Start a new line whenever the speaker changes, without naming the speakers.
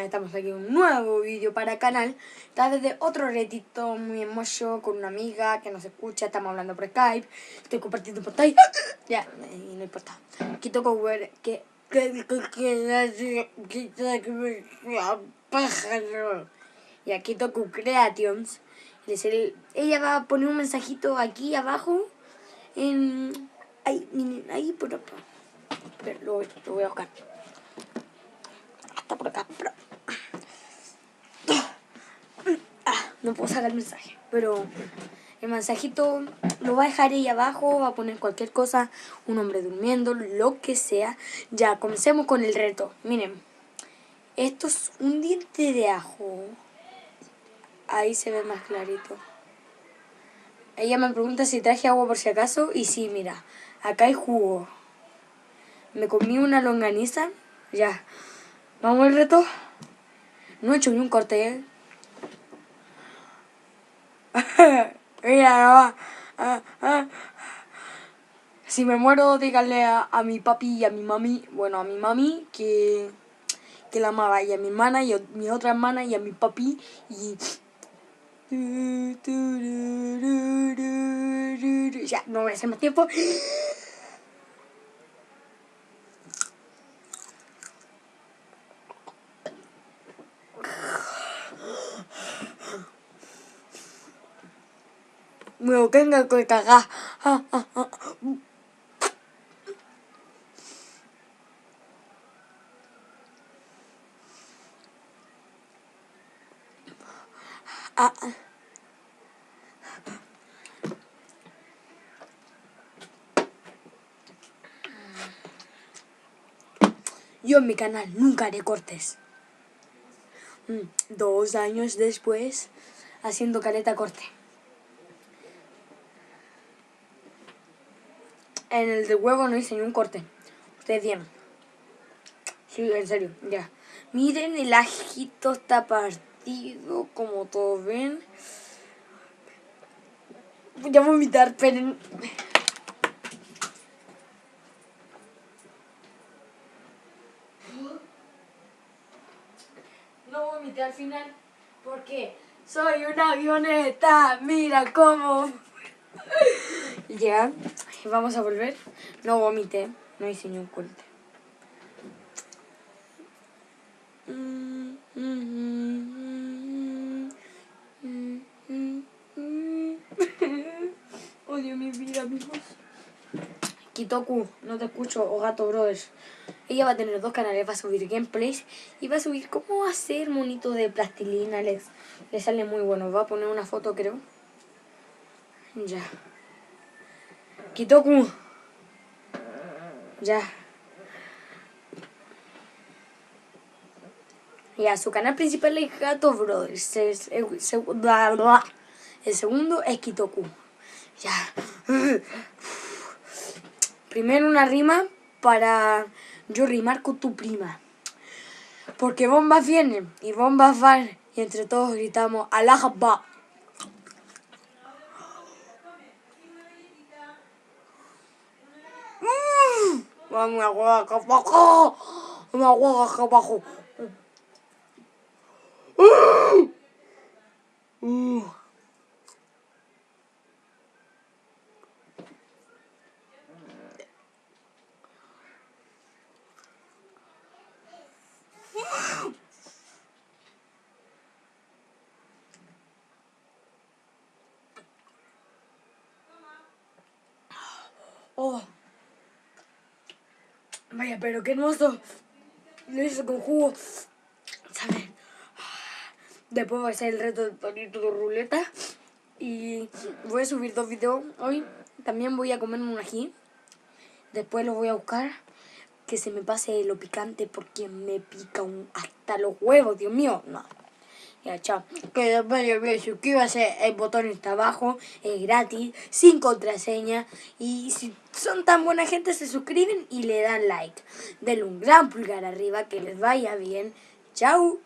estamos aquí en un nuevo vídeo para el canal. Está desde otro retito muy hermoso con una amiga que nos escucha, estamos hablando por Skype, estoy compartiendo pantalla. Ya, no importa. Aquí toco ver que y aquí toco Creations. Ella va a poner un mensajito aquí abajo ahí por acá. Pero lo voy a buscar. Está por acá. No puedo sacar el mensaje, pero el mensajito lo va a dejar ahí abajo, va a poner cualquier cosa, un hombre durmiendo, lo que sea. Ya, comencemos con el reto. Miren, esto es un diente de ajo. Ahí se ve más clarito. Ella me pregunta si traje agua por si acaso, y sí, mira, acá hay jugo. Me comí una longaniza. Ya, vamos al reto. No he hecho ni un corte, ¿eh? Mira, si me muero, díganle a mi papi y a mi mami, bueno, a mi mami que la amaba, y a mi hermana y a mi otra hermana y a mi papi, y ya, no voy a hacer más tiempo. Me lo tengo que cagar. Yo en mi canal nunca haré cortes. 2 años después, haciendo caleta corte. En el de huevo no hice ni un corte. Ustedes vieron. Sí, en serio, ya. Miren, el ajito está partido, como todos ven. Voy a vomitar, esperen. No vomité al final porque soy una avioneta. Mira cómo. Ya, vamos a volver. No vomité, no hice ni un corte. Odio mi vida, amigos. Kitoku, no te escucho, o Gato Brothers. Ella va a tener 2 canales, va a subir gameplays y va a subir cómo hacer monito de plastilina. Le sale muy bueno. Va a poner una foto, creo. Ya. Kitoku. Ya. Ya, su canal principal es Gato Brothers. El segundo es Kitoku. Ya. Primero una rima para yo rimar con tu prima. Porque bombas vienen y bombas van. Y entre todos gritamos Allah Akbar. Vamos a jugar acá abajo. Vamos a jugar acá abajo. Oh. Vaya, pero qué hermoso. Lo hice con jugo. ¿Saben? Después voy a hacer el reto del palito de ruleta. Y voy a subir 2 videos hoy. También voy a comer un ají. Después lo voy a buscar. Que se me pase lo picante porque me pica hasta los huevos, Dios mío. No. Ya, chao. Que después suscríbase, el botón está abajo, es gratis, sin contraseña. Y si son tan buena gente, se suscriben y le dan like. Denle un gran pulgar arriba, que les vaya bien. Chao.